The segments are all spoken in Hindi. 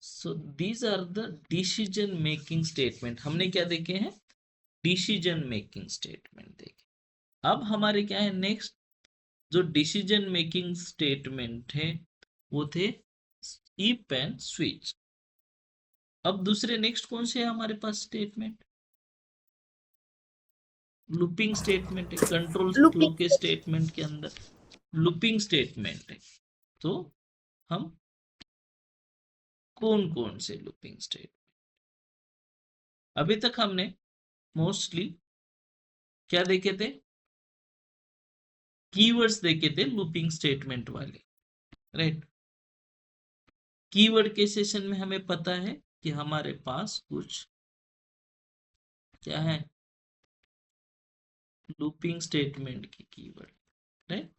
So these are the decision making statement. हमने क्या देखे हैं? डिसीजन मेकिंग स्टेटमेंट देखे। अब हमारे क्या है नेक्स्ट जो डिसीजन मेकिंग स्टेटमेंट है वो थे इफ एंड स्विच। अब दूसरे नेक्स्ट कौन से है हमारे पास स्टेटमेंट? लूपिंग स्टेटमेंट है। कंट्रोल फ्लो लूपिंग के स्टेटमेंट के अंदर लूपिंग स्टेटमेंट है। तो हम कौन कौन से लूपिंग स्टेटमेंट अभी तक हमने मोस्टली क्या देखे थे? कीवर्ड्स देखे थे लूपिंग स्टेटमेंट वाले, राइट। कीवर्ड के सेशन में हमें पता है कि हमारे पास कुछ क्या है? लूपिंग स्टेटमेंट की keyword, right.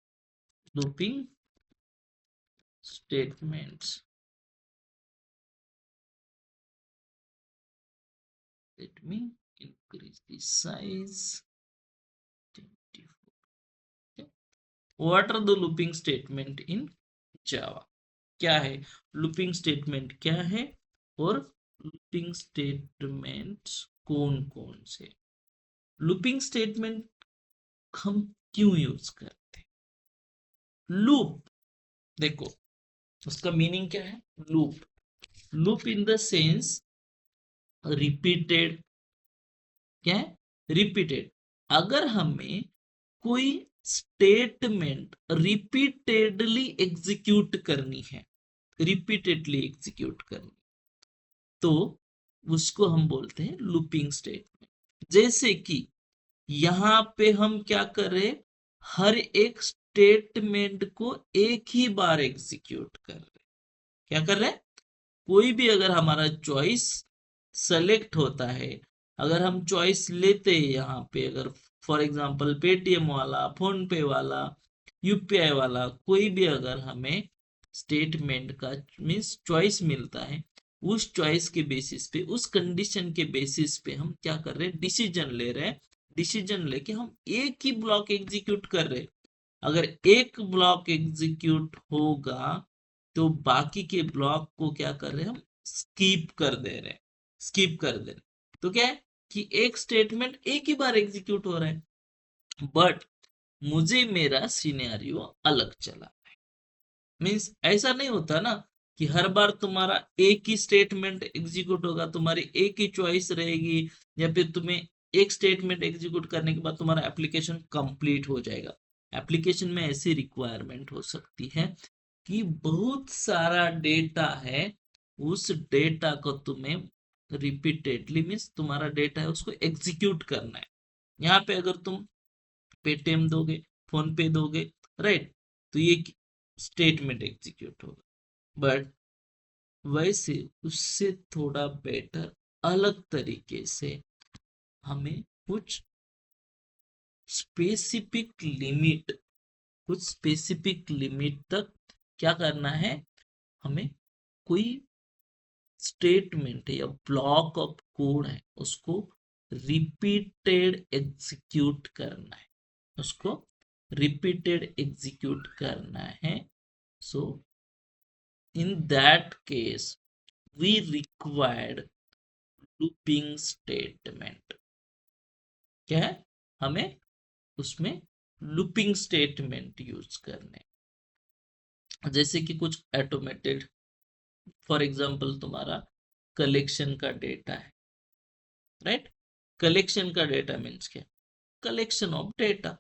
Looping statements. Let me increase the size 24. Okay. What are the looping statement in Java? क्या है लूपिंग स्टेटमेंट, क्या है, और लूपिंग स्टेटमेंट्स कौन कौन से? लूपिंग स्टेटमेंट हम क्यों यूज करते हैं? लूप, देखो उसका मीनिंग क्या है? Loop, loop in the sense repeated. क्या है? रिपीटेड। अगर हमें कोई स्टेटमेंट रिपीटेडली एग्जीक्यूट करनी है, रिपीटेडली एग्जीक्यूट करनी, तो उसको हम बोलते हैं लूपिंग स्टेटमेंट। जैसे कि यहां पे हम क्या कर रहे हैं? हर एक स्टेटमेंट को एक ही बार एग्जीक्यूट कर रहे हैं। क्या कर रहे हैं? कोई भी अगर हमारा चॉइस सेलेक्ट होता है, अगर हम चॉइस लेते हैं यहाँ पे, अगर फॉर एग्जांपल पेटीएम वाला, फोन पे वाला, यूपीआई वाला, कोई भी अगर हमें स्टेटमेंट का मीन्स चॉइस मिलता है, उस चॉइस के बेसिस पे, उस कंडीशन के बेसिस पे हम क्या कर रहे हैं? डिसीजन ले रहे हैं। डिसीजन लेके हम एक ही ब्लॉक एग्जीक्यूट कर रहे हैं। अगर एक ब्लॉक एग्जीक्यूट होगा तो बाकी के ब्लॉक को क्या कर रहे हैं? हम स्कीप कर दे रहे हैं, स्कीप कर दे रहे हैं। तो क्या है कि एक स्टेटमेंट एक ही बार एग्जीक्यूट हो रहा है, बट मुझे मेरा सिनेरियो अलग चला। मीन्स ऐसा नहीं होता ना कि हर बार तुम्हारा एक ही स्टेटमेंट एग्जीक्यूट होगा, तुम्हारी एक ही चॉइस रहेगी, या फिर तुम्हें एक स्टेटमेंट एग्जीक्यूट करने के बाद तुम्हारा एप्लीकेशन कंप्लीट हो जाएगा। एप्लीकेशन में ऐसी रिक्वायरमेंट हो सकती है कि बहुत सारा डेटा है, उस डेटा को तुम्हें रिपीटेडली मीन्स तुम्हारा डेटा है उसको एग्जीक्यूट करना है। यहाँ पे अगर तुम पेटीएम दोगे, फोन पे दोगे, राइट, तो ये स्टेटमेंट एग्जीक्यूट होगा। बट वैसे उससे थोड़ा बेटर अलग तरीके से हमें कुछ स्पेसिफिक लिमिट, कुछ स्पेसिफिक लिमिट तक क्या करना है? हमें कोई स्टेटमेंट है या ब्लॉक ऑफ कोड है उसको रिपीटेड एग्जीक्यूट करना है, उसको रिपीटेड एग्जीक्यूट करना है। सो in that case we required looping statement। क्या है? हमें उसमें लूपिंग स्टेटमेंट यूज करने, जैसे कि कुछ ऑटोमेटेड, फॉर एग्जांपल तुम्हारा कलेक्शन का डेटा है, राइट। कलेक्शन का डेटा मीन्स क्या? Collection of data.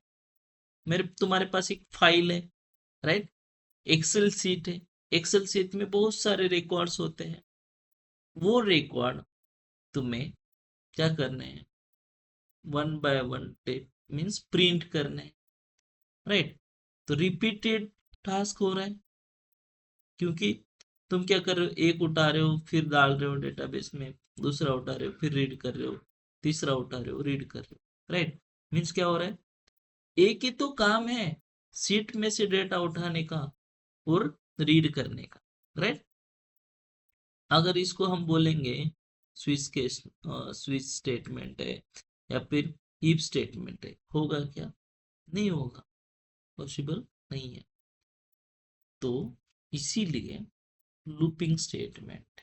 मेरे तुम्हारे पास एक फाइल है, राइट, एक्सेल सीट है। एक्सेल सीट में बहुत सारे रिकॉर्ड्स होते हैं। वो रिकॉर्ड तुम्हें क्या करने हैं? One by one means print करने, राइट। तो रिपीटेड टास्क हो रहा है, क्योंकि तुम क्या कर रहे हो? एक उठा रहे हो फिर डाल रहे हो डेटाबेस में, दूसरा उठा रहे हो फिर रीड कर रहे हो, तीसरा उठा रहे हो रीड कर रहे हो, राइट। मीन्स क्या हो रहा है? एक ही तो काम है सीट में से डेटा उठाने का और रीड करने का, राइट। अगर इसको हम बोलेंगे स्विच के स्विच स्टेटमेंट है या फिर इफ स्टेटमेंट है, होगा क्या? नहीं होगा, पॉसिबल नहीं है। तो इसीलिए लूपिंग स्टेटमेंट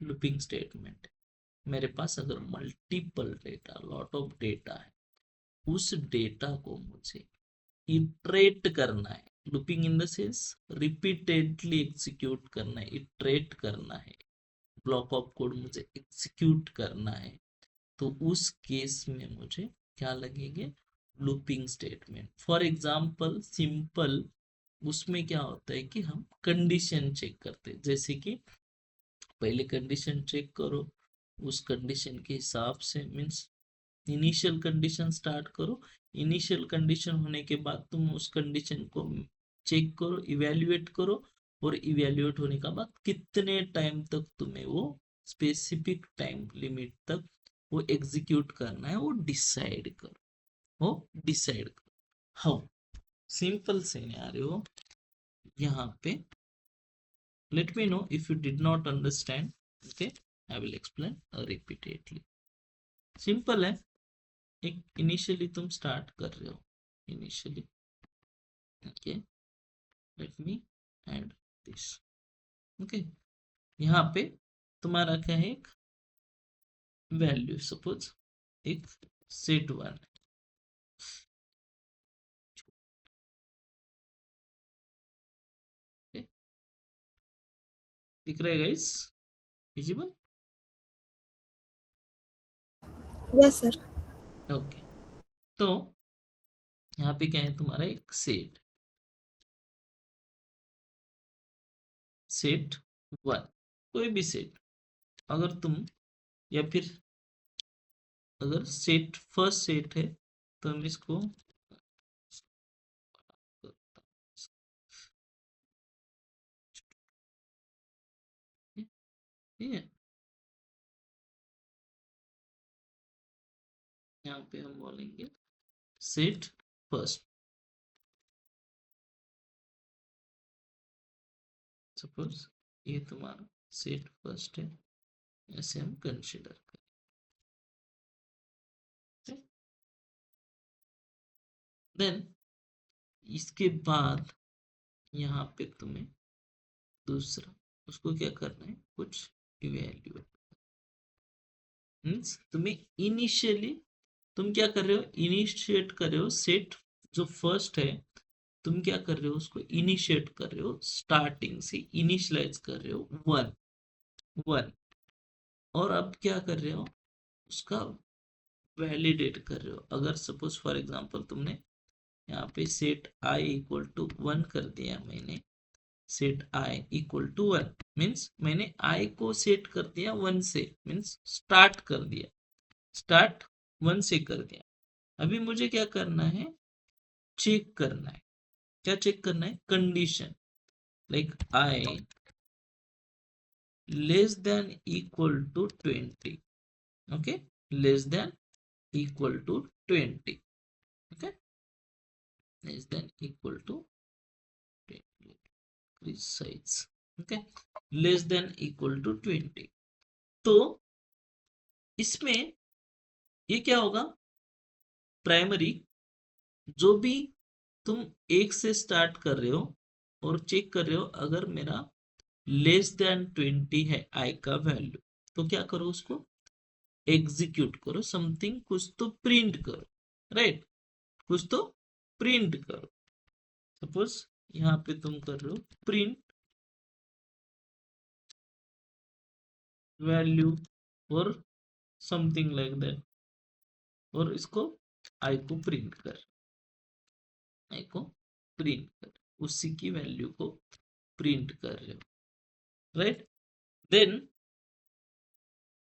लूपिंग स्टेटमेंट। मेरे पास अगर multiple data, lot of data है, उस डेटा को मुझे इटरेट करना है। Looping in the sense repeatedly execute करना है, इटरेट करना है, ब्लॉक ऑफ कोड मुझे एग्जीक्यूट करना है, तो उस केस में मुझे क्या लगेंगे, looping statement. For example simple उसमें क्या होता है कि हम कंडीशन चेक करते हैं, जैसे कि पहले कंडीशन चेक करो, उस कंडीशन के हिसाब से मीन्स इनिशियल कंडीशन स्टार्ट करो, इनिशियल कंडीशन होने के बाद तुम उस कंडीशन को चेक करो, इवेल्युएट करो, और इवेल्युएट होने के बाद कितने टाइम तक तुम्हें वो स्पेसिफिक टाइम लिमिट तक वो एग्जीक्यूट करना है, वो डिसाइड करो, हाउ सिंपल सिनेरियो यहाँ पे। Let me know if you did not understand, okay, I will explain repeatedly. Simple है, एक इनिशियली तुम स्टार्ट कर रहे हो, initially, okay, let me add this, okay, यहाँ पे तुम्हारा क्या है, एक वैल्यू, सपोज एक सेट 1, दिख रहा है guys, visible? Yes sir. Okay, तो यहाँ पे क्या है, तुम्हारा एक सेट 1, कोई भी सेट, अगर तुम, या फिर अगर सेट फर्स्ट सेट है तो हम इसको ठीक है, यहाँ पे हम बोलेंगे सेट फर्स्ट, सपोज ये तुम्हारा सेट फर्स्ट है, ऐसे हम कंसीडर करें। देन इसके बाद यहाँ पे तुम्हें दूसरा, उसको क्या करना है, कुछ इवेल्युएट, मीन्स तुम्हें इनिशियली तुम क्या कर रहे हो, इनिशिएट कर रहे हो सेट जो फर्स्ट है, तुम क्या कर रहे हो, उसको इनिशिएट कर रहे हो, स्टार्टिंग से इनिशियलाइज कर रहे हो 1, और अब क्या कर रहे हो, उसका वैलिडेट कर रहे हो। अगर सपोज फॉर एग्जांपल तुमने यहाँ पे सेट आई इक्वल टू 1 कर दिया, मैंने set I equal to 1 means मैंने आई को सेट कर दिया 1 से, मीन्स स्टार्ट कर दिया, स्टार्ट 1 से कर दिया। अभी मुझे क्या करना है, चेक करना है, क्या चेक करना है, condition like I less than equal to 20, okay, less than equal to 20, okay, less than equal to 20, increase size, okay, less than equal to 20। तो इसमें ये क्या होगा, प्राइमरी जो भी तुम 1 से स्टार्ट कर रहे हो और चेक कर रहे हो, अगर मेरा लेस देन 20 है आई का वैल्यू, तो क्या करो, उसको एग्जीक्यूट करो, समथिंग कुछ तो प्रिंट करो, राइट, कुछ तो प्रिंट करो। सपोज यहाँ पे तुम कर रहे हो प्रिंट वैल्यू और समथिंग लाइक दैट, और इसको आई को प्रिंट कर, आई को प्रिंट कर, उसी की वैल्यू को प्रिंट कर रहे हो, राइट। देन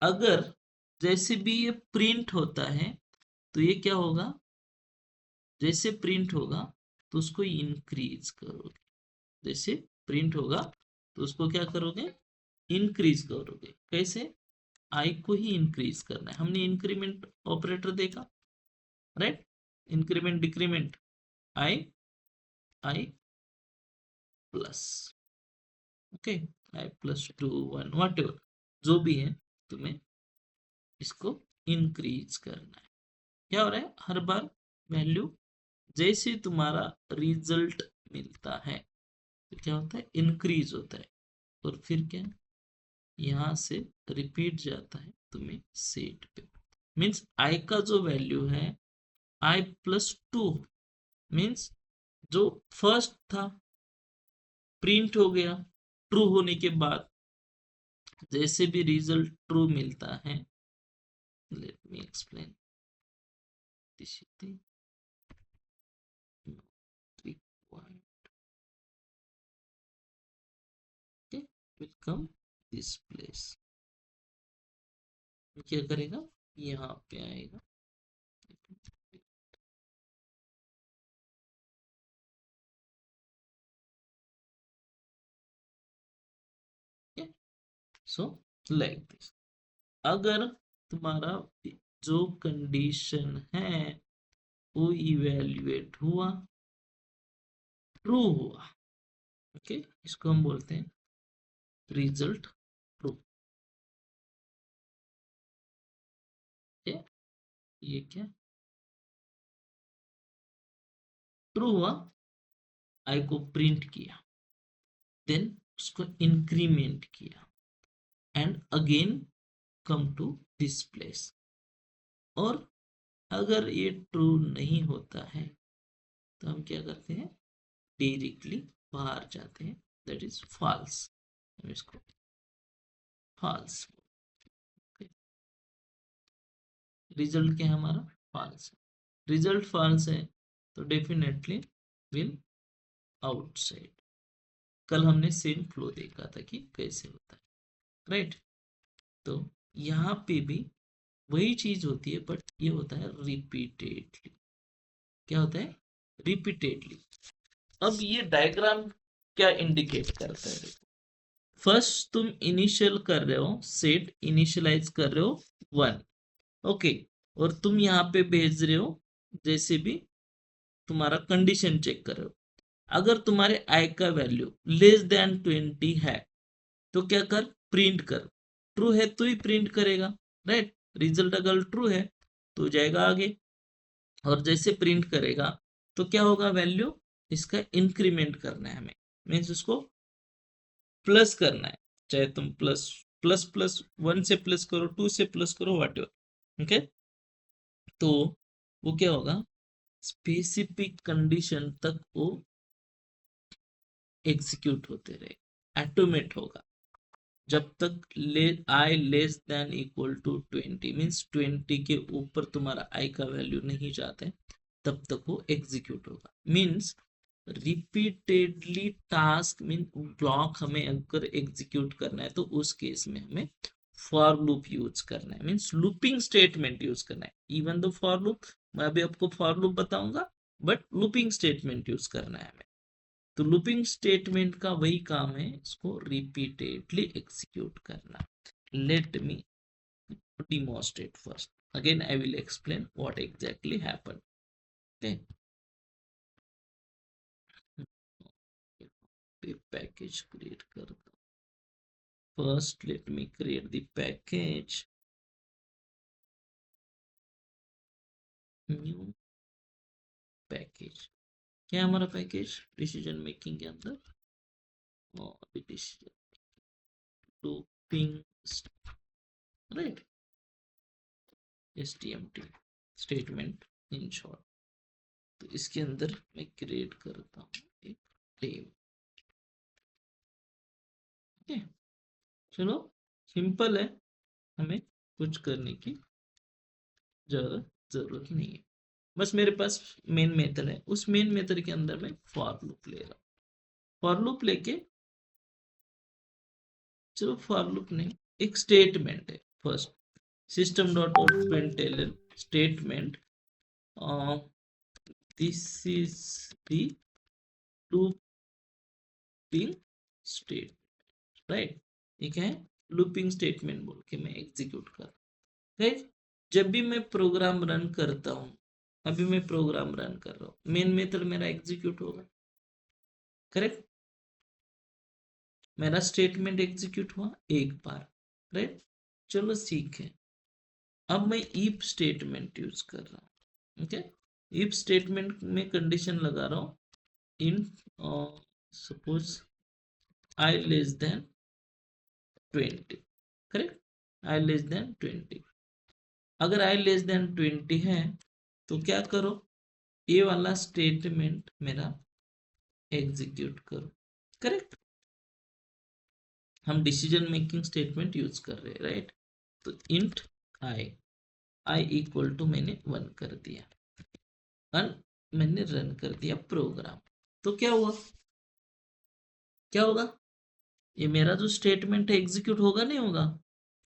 अगर जैसे भी ये प्रिंट होता है तो ये क्या होगा, जैसे प्रिंट होगा तो उसको इंक्रीज करोगे, जैसे प्रिंट होगा तो उसको क्या करोगे, इंक्रीज करोगे। कैसे, आई को ही इंक्रीज करना है, हमने इंक्रीमेंट ऑपरेटर देखा, right, increment decrement, I I plus, okay, I plus 2 1 what ever जो भी है, तुम्हें इसको इंक्रीज करना है। क्या हो रहा है, हर बार वैल्यू जैसे तुम्हारा रिजल्ट मिलता है तो क्या होता है, इंक्रीज होता है, और फिर क्या, यहाँ से रिपीट जाता है तुम्हें सेट पे। मीन्स आई का जो वैल्यू है i+2 मीन्स जो फर्स्ट था प्रिंट हो गया ट्रू होने के बाद। जैसे भी रिजल्ट ट्रू मिलता है, let me explain this thing will come this place। क्या करेगा, यहाँ पे आएगा। So like this. अगर तुम्हारा जो कंडीशन है वो इवेल्युएट हुआ, ट्रू हुआ, ओके, इसको हम बोलते हैं रिजल्ट ट्रू। ये क्या ट्रू हुआ, आई को प्रिंट किया, देन उसको इंक्रीमेंट किया and again come to this place. और अगर ये ट्रू नहीं होता है तो हम क्या करते हैं, डायरेक्टली बाहर जाते हैं, दैट इज फॉल्स। हम इसको फॉल्स, रिजल्ट क्या है हमारा, फॉल्स। रिजल्ट फॉल्स है तो डेफिनेटली विल आउटसाइड। कल हमने सेम फ्लो देखा था कि कैसे होता है, राइट। तो यहाँ पे भी वही चीज होती है, बट ये होता है रिपीटेडली। क्या होता है, रिपीटेडली। अब ये डायग्राम क्या इंडिकेट करता है, देखो। फर्स्ट तुम इनिशियल कर रहे हो, सेट इनिशियलाइज कर रहे हो 1, ओके, और तुम यहाँ पे भेज रहे हो जैसे भी तुम्हारा कंडीशन चेक कर रहे हो। अगर तुम्हारे आई का वैल्यू लेस देन 20 है तो क्या कर, प्रिंट कर। ट्रू है तो ही प्रिंट करेगा, राइट। रिजल्ट अगर ट्रू है तो जाएगा आगे, और जैसे प्रिंट करेगा तो क्या होगा, वैल्यू इसका इंक्रीमेंट करना है हमें, मीन्स उसको प्लस करना है। चाहे तुम प्लस प्लस प्लस 1 से प्लस करो, 2 से प्लस करो, वॉट एवर, ओके। तो वो क्या होगा, स्पेसिफिक कंडीशन तक वो एग्जीक्यूट होते रहे, ऑटोमेट होगा। जब तक I less than equal to 20 means 20 के ऊपर तुम्हारा आई का वैल्यू नहीं जाता है, तब तक वो एग्जीक्यूट होगा। Means repeatedly task mean block हमें अगर एग्जीक्यूट करना है तो उस केस में हमें फॉर लूप यूज करना है, मीन्स लूपिंग स्टेटमेंट यूज करना है। इवन दो फॉर लूप, मैं अभी आपको फॉर लूप बताऊंगा, बट लूपिंग स्टेटमेंट यूज करना है हमें। तो लूपिंग स्टेटमेंट का वही काम है, इसको रिपीटेडली एग्जीक्यूट करना। Let me demonstrate first, again I will explain what exactly happened, okay। package create करता हूं। first let me create the package, new package। क्या है हमारा पैकेज, डिसीजन मेकिंग के अंदर decision looping, right, stmt statement in short. तो इसके अंदर मैं क्रिएट करता हूँ एक टेबल, ओके। चलो सिंपल है, हमें कुछ करने की जरूरत नहीं है। बस मेरे पास मेन मेथड है, उस मेन मेथड के अंदर मैं फॉर लूप ले रहा हूँ। फॉर लूप लेके, चलो फॉर लूप नहीं, एक स्टेटमेंट है first, system dot out println statement, this is the looping state, right. ठीक है, लूपिंग स्टेटमेंट बोल के मैं एग्जीक्यूट कर, राइट। जब भी मैं प्रोग्राम रन करता हूं, अभी मैं प्रोग्राम रन कर रहा हूं, मेन मेथड मेरा एग्जीक्यूट होगा, करेक्ट। मेरा स्टेटमेंट एग्जीक्यूट हुआ एक बार, राइट। चलो सीख है, अब मैं इफ स्टेटमेंट यूज कर रहा हूं, ओके। इफ स्टेटमेंट में कंडीशन लगा रहा हूं, in suppose I less then 20, correct, i less than 20। अगर i लेस देन 20 है तो क्या करो, ये वाला स्टेटमेंट मेरा एग्जीक्यूट करो। करेक्ट, हम डिसीजन मेकिंग स्टेटमेंट यूज कर रहे हैं, राइट। तो इंट आई इक्वल टू मैंने 1 कर दिया और मैंने रन कर दिया प्रोग्राम। तो क्या हुआ, क्या होगा, ये मेरा जो स्टेटमेंट है एग्जीक्यूट होगा नहीं होगा,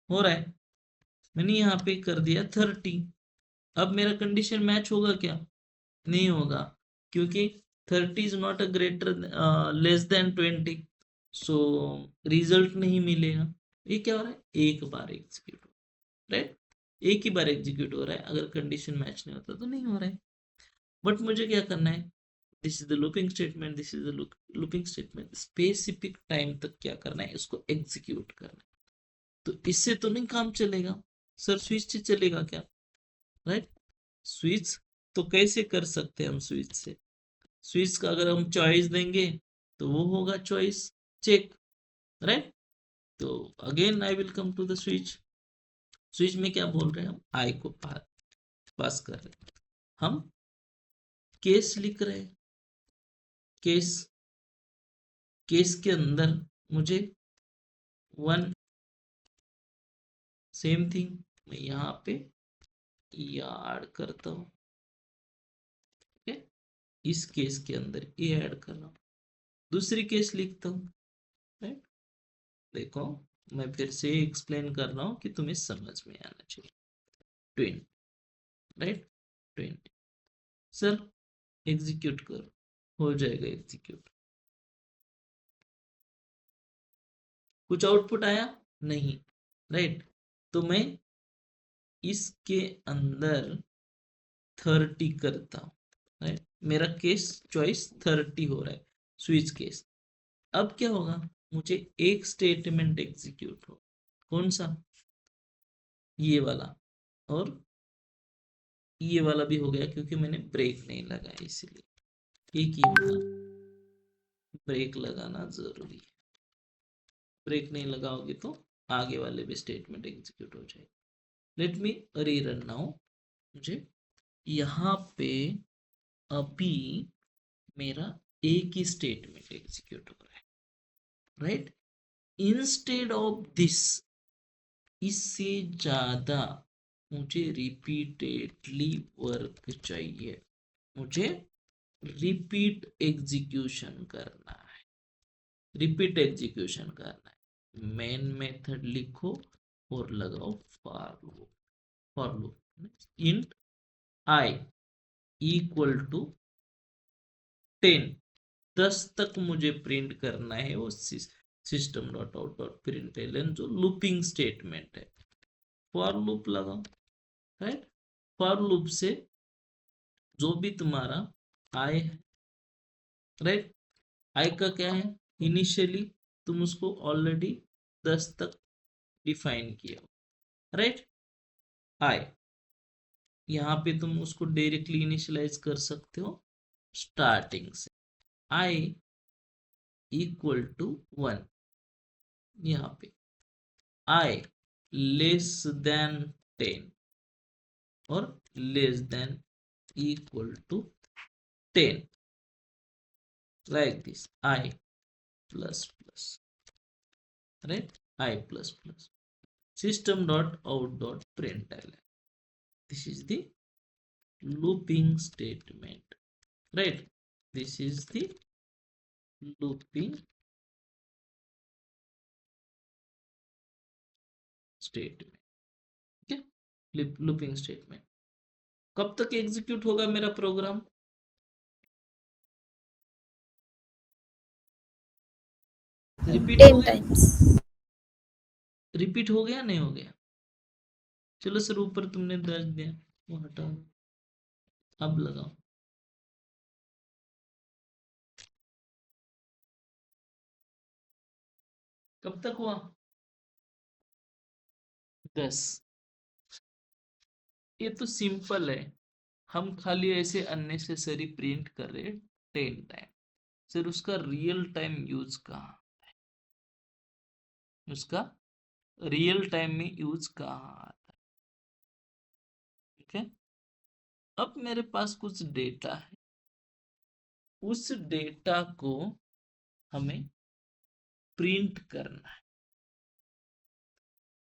हो रहा है। मैंने यहाँ पे कर दिया 30। अब मेरा कंडीशन मैच होगा क्या, नहीं होगा, क्योंकि 30 is not a greater less than 20, so result नहीं मिलेगा। ये क्या हो रहा है, एक बार एग्जीक्यूट हो, राइट, एक ही बार एग्जीक्यूट हो रहा है। अगर कंडीशन मैच नहीं होता तो नहीं हो रहा है। बट मुझे क्या करना है, this is the looping statement, this is the looping statement, specific time तक क्या करना है, इसको एग्जीक्यूट करना है। तो इससे तो नहीं काम चलेगा सर, स्विच से चलेगा क्या, राइट। स्विच तो कैसे कर सकते हैं हम, स्विच से, स्विच का अगर हम चॉइस देंगे तो वो होगा चॉइस चेक, राइट। तो again I will come to the switch. Switch में क्या बोल रहे हैं हम, आई को पास कर रहे हैं, हम केस लिख रहे हैं। केस, केस के अंदर मुझे 1, सेम थिंग मैं यहाँ पे ऐड करता हूँ, okay? इस केस के अंदर ये ऐड कर रहा हूँ, दूसरी केस लिखता हूँ, राइट। देखो मैं फिर से एक्सप्लेन कर रहा हूँ कि तुम्हें समझ में आना चाहिए। 20, राइट, 20 सर एग्जीक्यूट करो, हो जाएगा एग्जीक्यूट। कुछ आउटपुट आया नहीं, राइट। तो मैं इसके अंदर 30 करता हूँ, राइट। मेरा केस चॉइस 30 हो रहा है, स्विच केस। अब क्या होगा, मुझे एक स्टेटमेंट एग्जीक्यूट हो, कौन सा, ये वाला, और ये वाला भी हो गया क्योंकि मैंने ब्रेक नहीं लगाया, इसलिए एक ही होगा, ब्रेक लगाना जरूरी है। ब्रेक नहीं लगाओगे तो आगे वाले भी स्टेटमेंट एग्जीक्यूट हो जाएगा। Let me rerun now. मुझे यहाँ पे अभी मेरा एक ही स्टेटमेंट एग्जीक्यूट हो रहा है, राइट। इंस्टेड ऑफ दिस, इससे ज्यादा मुझे रिपीटेडली वर्क चाहिए, मुझे रिपीट एग्जीक्यूशन करना है, रिपीट एग्जीक्यूशन करना है। मेन मेथड लिखो और लगाओ for loop, for loop int I equal to 10, 10 तक मुझे प्रिंट करना है वो system dot out dot println जो लूपिंग स्टेटमेंट है। फॉर लूप लगाओ, राइट। फॉर लूप से जो भी तुम्हारा आई है, राइट, आई का क्या है, इनिशियली तुम उसको ऑलरेडी 10 तक डिफाइन किया, राइट। आई यहाँ पे तुम उसको डायरेक्टली इनिशियलाइज कर सकते हो स्टार्टिंग से, आई इक्वल टू 1, यहाँ पे आई लेस देन 10 और less than equal to 10, like this, I plus plus, right, I plus plus, system dot out dot println. This is the looping statement, right. This is the looping statement, okay, looping statement। कब तक एग्जीक्यूट होगा मेरा प्रोग्राम, रिपीट हो 10 गया, times. रिपीट हो गया नहीं हो गया, चलो सर ऊपर तुमने 10 दिया वो हटा दो, अब लगाओ, कब तक हुआ 10। ये तो सिंपल है, हम खाली ऐसे अननेसेसरी प्रिंट कर रहे 10 टाइम, सर उसका रियल टाइम यूज कहाँ, उसका रियल टाइम में यूज कहाँ आता है। ठीक है, अब मेरे पास कुछ डेटा है, उस डेटा को हमें प्रिंट करना है,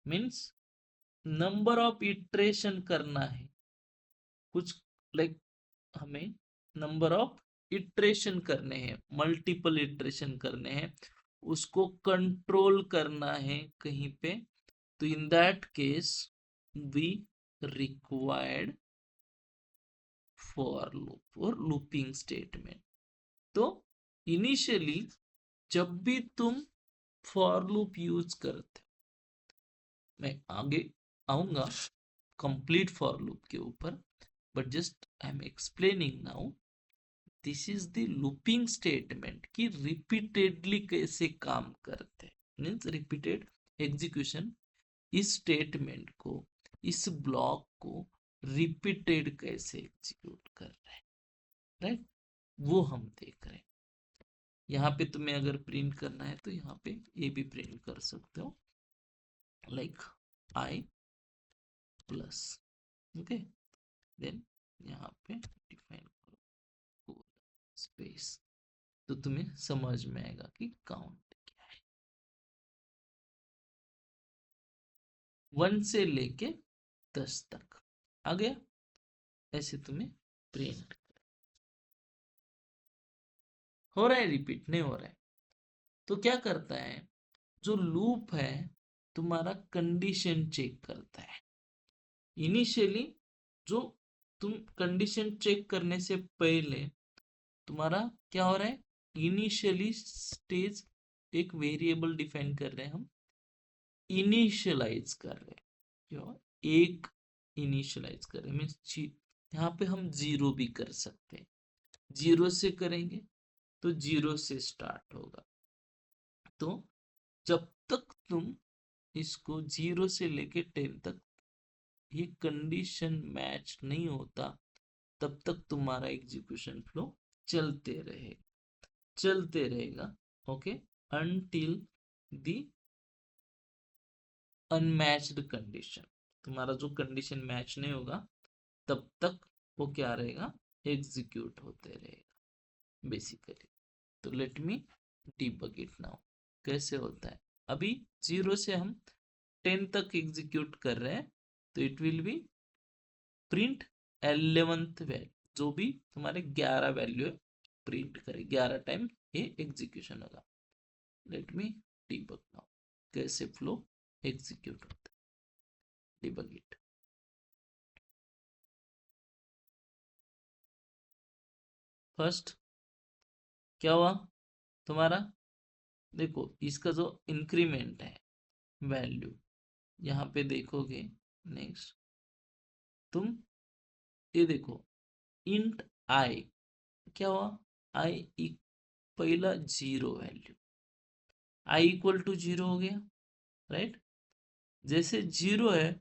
मीन्स नंबर ऑफ इटरेशन करना है, कुछ लाइक हमें नंबर ऑफ इटरेशन करने हैं, मल्टीपल इटरेशन करने हैं, उसको कंट्रोल करना है कहीं पे। तो in that case we required for loop और लूपिंग स्टेटमेंट। तो इनिशियली जब भी तुम फॉर लूप यूज करते हो, मैं आगे आऊंगा कंप्लीट फॉर लूप के ऊपर, but just I am explaining now, this is the looping statement कि रिपीटेडली कैसे काम करते हैं, मीन्स रिपीटेड एग्जीक्यूशन, इस स्टेटमेंट को, इस ब्लॉक को रिपीटेड कैसे एग्जीक्यूट कर रहे हैं, राइट, वो हम देख रहे हैं। यहाँ पे तुम्हें अगर प्रिंट करना है तो यहाँ पे ये भी प्रिंट कर सकते हो, like I plus, okay, then यहाँ पे डिफाइन करो स्पेस, तो तुम्हें समझ में आएगा कि काउंट क्या है, 1 से लेके 10 तक आ गया, ऐसे तुम्हें प्रिंट हो रहा है, रिपीट नहीं हो रहा है। तो क्या करता है, जो लूप है तुम्हारा कंडीशन चेक करता है। इनिशियली जो तुम कंडीशन चेक करने से पहले तुम्हारा क्या हो रहा है, इनिशियली स्टेज एक वेरिएबल डिफाइन कर रहे हैं हम, इनिशियलाइज कर रहे हैं, क्यों, एक इनिशियलाइज कर रहे हैं, मीन्स यहाँ पे हम 0 भी कर सकते हैं, 0 से करेंगे तो 0 से स्टार्ट होगा। तो जब तक तुम इसको 0 से लेके 10 तक ये कंडीशन मैच नहीं होता, तब तक तुम्हारा एग्जीक्यूशन फ्लो चलते रहेगा, okay, until the unmatched condition, तुम्हारा जो कंडीशन मैच नहीं होगा तब तक वो क्या रहेगा, एग्जीक्यूट होते रहेगा बेसिकली। तो let me debug it now, कैसे होता है। अभी 0 से हम 10 तक एग्जीक्यूट कर रहे हैं, तो it will be print 11th value, जो भी तुम्हारे 11 वैल्यू है प्रिंट करे, 11 टाइम ये एग्जीक्यूशन होगा। लेट मी डिबग नाउ, कैसे फ्लो एग्जीक्यूट होता है, डिबग इट। फर्स्ट क्या हुआ तुम्हारा, देखो इसका जो इंक्रीमेंट है वैल्यू, यहाँ पे देखोगे, नेक्स्ट तुम ये देखो, इंट आई क्या हुआ, आई पहला 0 वैल्यू, आई इक्वल टू 0 हो गया, राइट, जैसे 0 है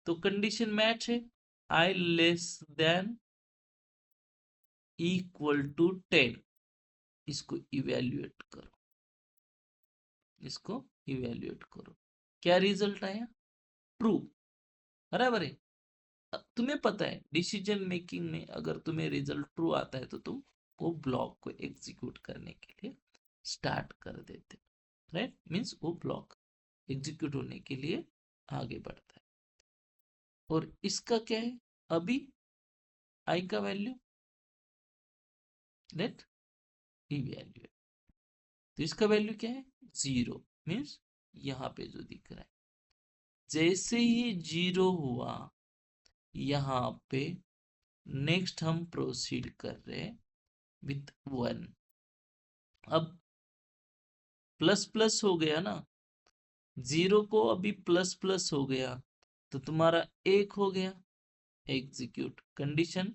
तो कंडीशन मैच है, आई लेस देन इक्वल टू 10, इसको इवेल्युएट करो, इसको इवेल्युएट करो, क्या रिजल्ट आया, ट्रू, बराबर है। तुम्हें पता है डिसीजन मेकिंग में अगर तुम्हें रिजल्ट ट्रू आता है तो तुम वो ब्लॉक को एग्जीक्यूट करने के लिए स्टार्ट कर देते, राइट, मीन्स वो ब्लॉक एग्जीक्यूट होने के लिए आगे बढ़ता है। और इसका क्या है, अभी आई का वैल्यू लेट इवैल्यूएट, तो इसका वैल्यू क्या है, 0, मीन्स यहाँ पे जो दिख रहा है, जैसे ही 0 हुआ यहाँ पे नेक्स्ट हम प्रोसीड कर रहे हैं विथ 1, अब प्लस प्लस हो गया ना, 0 को अभी प्लस प्लस हो गया तो तुम्हारा 1 हो गया, execute condition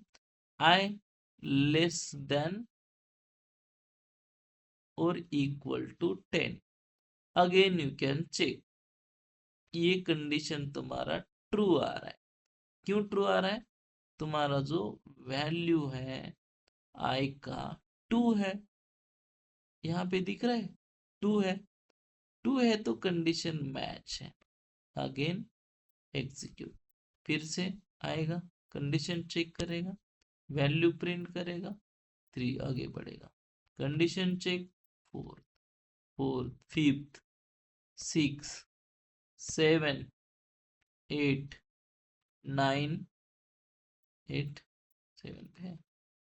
I less than और equal to 10, again you can check, ये कंडीशन तुम्हारा ट्रू आ रहा है, क्यों ट्रू आ रहा है, तुम्हारा जो वैल्यू है आई का 2 है, यहाँ पे दिख रहा है 2 है, 2 है तो कंडीशन मैच है, अगेन एग्जीक्यूट, फिर से आएगा, कंडीशन चेक करेगा, वैल्यू प्रिंट करेगा, 3 आगे बढ़ेगा, कंडीशन चेक, 4 4 5 6 7 8 9 8 7 पे है,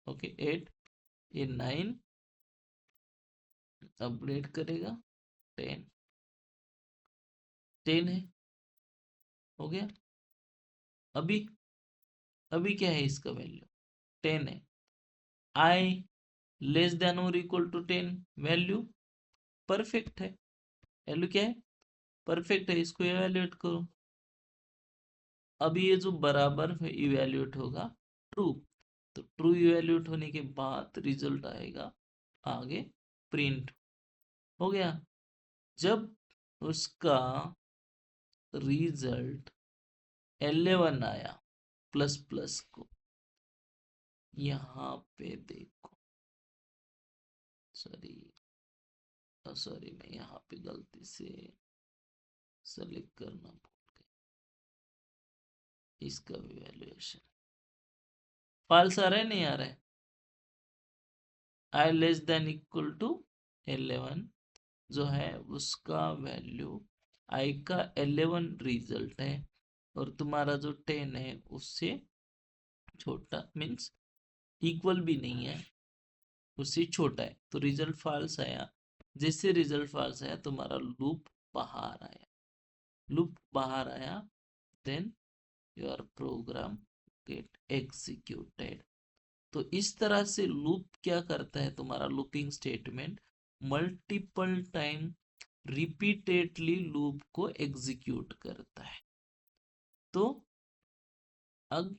ओके 8 ये 9 अपडेट करेगा, 10 10 है, हो गया। अभी अभी क्या है इसका वैल्यू 10 है, आई लेस देन और इक्वल टू 10 वैल्यू परफेक्ट है, वैल्यू क्या है परफेक्ट है, इसको इवेल्युएट करो। अभी ये जो बराबर इवेल्युएट होगा ट्रू, तो ट्रू इवेल्युएट होने के बाद रिजल्ट आएगा आगे प्रिंट, हो गया। जब उसका रिजल्ट 11 आया प्लस प्लस को, यहाँ पे देखो, सॉरी मैं यहाँ पे गलती से सेलेक्ट करना भूल गया, इसका भी वैल्यूएशन फॉल्स आ रहा है, नहीं आ रहा है, आई लेस देन इक्वल टू 11 जो है उसका वैल्यू आई का 11 रिजल्ट है, और तुम्हारा जो 10 है उससे छोटा, मीन्स इक्वल भी नहीं है, उससे छोटा है, तो रिजल्ट फॉल्स आया। जैसे रिजल्ट फॉल्स आया तुम्हारा लूप बाहर आया, लूप बाहर आया, then your program get executed. तो इस तरह से लूप क्या करता है, तुम्हारा looping statement multiple time repeatedly loop को एग्जीक्यूट करता है। तो अब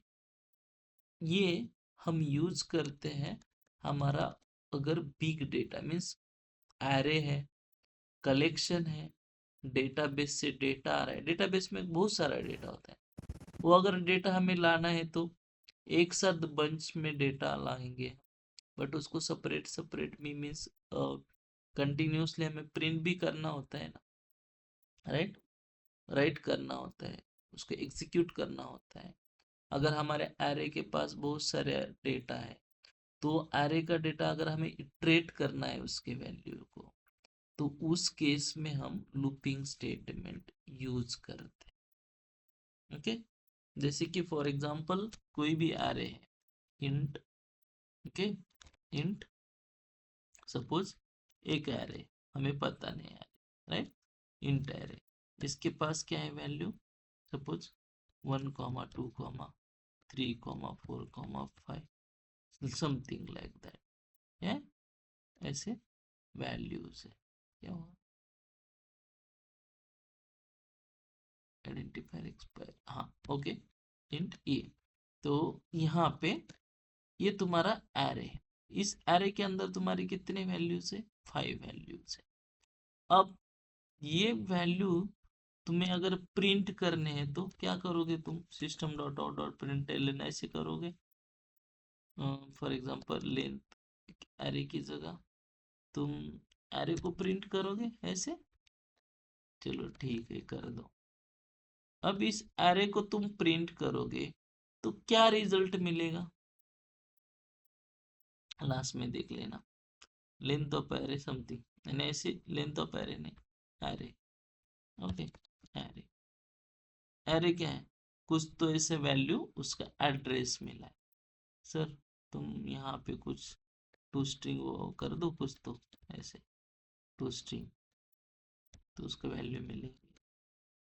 ये हम यूज करते हैं हमारा, अगर बिग डेटा मीन्स एरे है, कलेक्शन है, डेटाबेस से डेटा आ रहा है, डेटाबेस में बहुत सारा डेटा होता है, वो अगर डेटा हमें लाना है तो एक साथ बंच में डेटा लाएंगे, बट उसको सेपरेट सेपरेट में मीन्स कंटिन्यूसली हमें प्रिंट भी करना होता है ना, राइट, राइट करना होता है, उसको एग्जीक्यूट करना होता है। अगर हमारे एरे के पास बहुत सारे डेटा है, तो एरे का डेटा अगर हमें इटरेट करना है उसके वैल्यू को, तो उस केस में हम लूपिंग स्टेटमेंट यूज करते हैं, ओके। जैसे कि फॉर एग्जांपल कोई भी एरे है, इंट, ओके, इंट सपोज एक एरे, हमें पता नहीं है, राइट, इंट एरे, इसके पास क्या है value, suppose 1 2 3 4 5 something like that, है ऐसे वैल्यूज है, क्या हुआ, आइडेंटिफायर एक्सपायर, हाँ ओके, इंट ए। तो यहाँ पे ये तुम्हारा एरे है, इस एरे के अंदर तुम्हारी कितने वैल्यूज है, 5 वैल्यूज है। अब ये वैल्यू तुम्हें अगर प्रिंट करने हैं तो क्या करोगे तुम, system dot out dot print L N करोगे, फॉर एग्जांपल लेंथ एरे की जगह तुम एरे को प्रिंट करोगे ऐसे, चलो ठीक है कर दो। अब इस एरे को तुम प्रिंट करोगे तो क्या रिजल्ट मिलेगा, लास्ट में देख लेना, लेंथ ऑफ एरे समथिंग, मैंने ऐसे लेंथ ऑफ एरे नहीं एरे, ओके एरे, एरे क्या है, कुछ तो ऐसे वैल्यू उसका एड्रेस मिला है, सर तुम यहाँ पे कुछ टू स्ट्रिंग वो कर दो कुछ तो ऐसे टू स्ट्रिंग, तो उसका वैल्यू मिलेगी,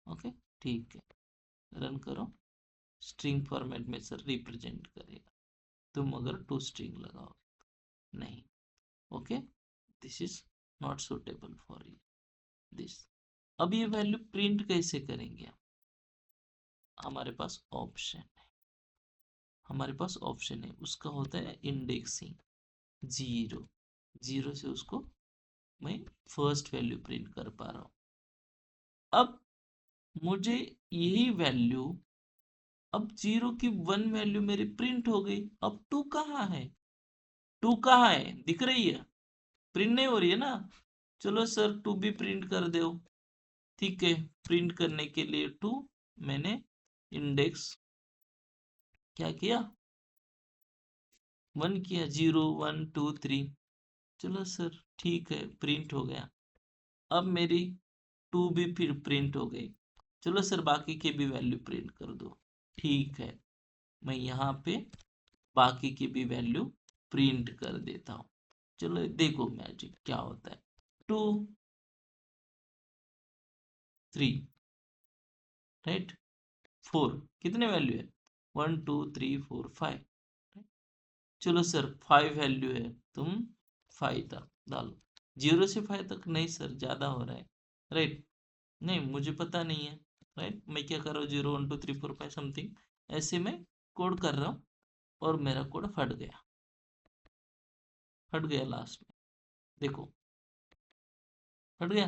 ओके ठीक है, रन करो, स्ट्रिंग फॉर्मेट में सर रिप्रेजेंट करेगा, तुम अगर टू स्ट्रिंग लगाओ नहीं, okay, this is not suitable for you this. अब ये वैल्यू प्रिंट कैसे करेंगे, हमारे पास ऑप्शन है, हमारे पास ऑप्शन है, उसका होता है इंडेक्सिंग, जीरो, जीरो से उसको मैं फर्स्ट वैल्यू प्रिंट कर पा रहा हूं। अब मुझे यही वैल्यू, अब जीरो की 1 वैल्यू मेरी प्रिंट हो गई, अब 2 कहाँ है, 2 कहाँ है, दिख रही है, प्रिंट नहीं हो रही है ना, चलो सर 2 भी प्रिंट कर दो, ठीक है, प्रिंट करने के लिए 2 मैंने इंडेक्स क्या किया 1 किया, 0 1 2 3। चलो सर ठीक है, प्रिंट हो गया। अब मेरी 2 भी फिर प्रिंट हो गई। चलो सर बाकी के भी वैल्यू प्रिंट कर दो। ठीक है, मैं यहाँ पे बाकी की भी वैल्यू प्रिंट कर देता हूँ। चलो देखो मैजिक क्या होता है। 2 3 राइट, 4 कितने वैल्यू है 1 2 3 4 5। चलो सर 5 वैल्यू है, तुम 5 तक डालो। 0 से 5 तक नहीं सर, ज्यादा हो रहा है। राइट, नहीं मुझे पता नहीं है। राइट, मैं क्या कर रहा हूँ 0 1 2 3 4 5 समथिंग ऐसे में कोड कर रहा हूँ और मेरा कोड फट गया, फट गया लास्ट में। देखो फट गया।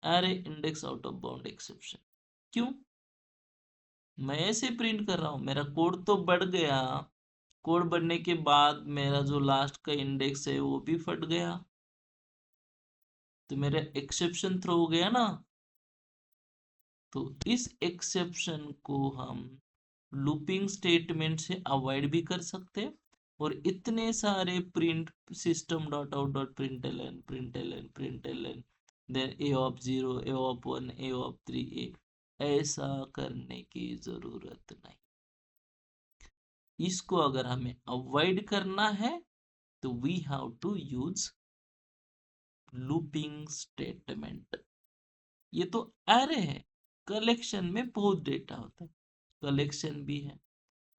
अरे index out of bound exception. क्यों? मैं ऐसे प्रिंट कर रहा हूँ, मेरा कोड तो बढ़ गया। कोड बढ़ने के बाद मेरा जो लास्ट का इंडेक्स है वो भी फट गया, तो मेरा एक्सेप्शन थ्रो हो गया ना। तो इस एक्सेप्शन को हम लूपिंग स्टेटमेंट से अवॉइड भी कर सकते हैं, और इतने सारे print system dot out dot println println println then A of 0 A of 1 A of 3 ऐसा करने की जरूरत नहीं। इसको अगर हमें अवॉइड करना है तो we have to use looping statement. ये तो एरे है, कलेक्शन में बहुत डेटा होता है, कलेक्शन भी है।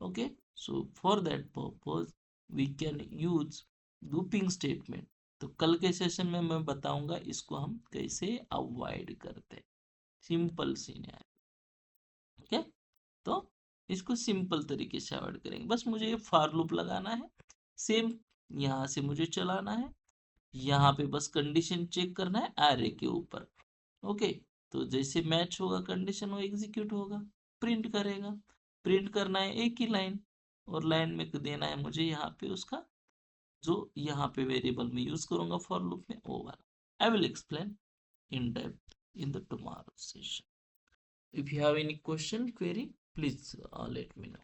Okay, so for that purpose we can use looping statement. तो कल के सेशन में मैं बताऊंगा इसको हम कैसे अवॉइड करते हैं, सिंपल सिनेरियो। ओके, तो इसको सिंपल तरीके से अवॉइड करेंगे। बस मुझे ये फॉर लूप लगाना है, सेम यहाँ से मुझे चलाना है, यहाँ पे बस कंडीशन चेक करना है एरे के ऊपर। ओके, तो जैसे मैच होगा कंडीशन वो एग्जीक्यूट होगा, प्रिंट करेगा। प्रिंट करना है एक ही लाइन, और लाइन में देना है मुझे यहाँ पे उसका जो यहाँ पे वेरिएबल में यूज करूंगा फॉर लूप में, वो वाला। I will explain in depth in the tomorrow session. If you have any question query please let me know.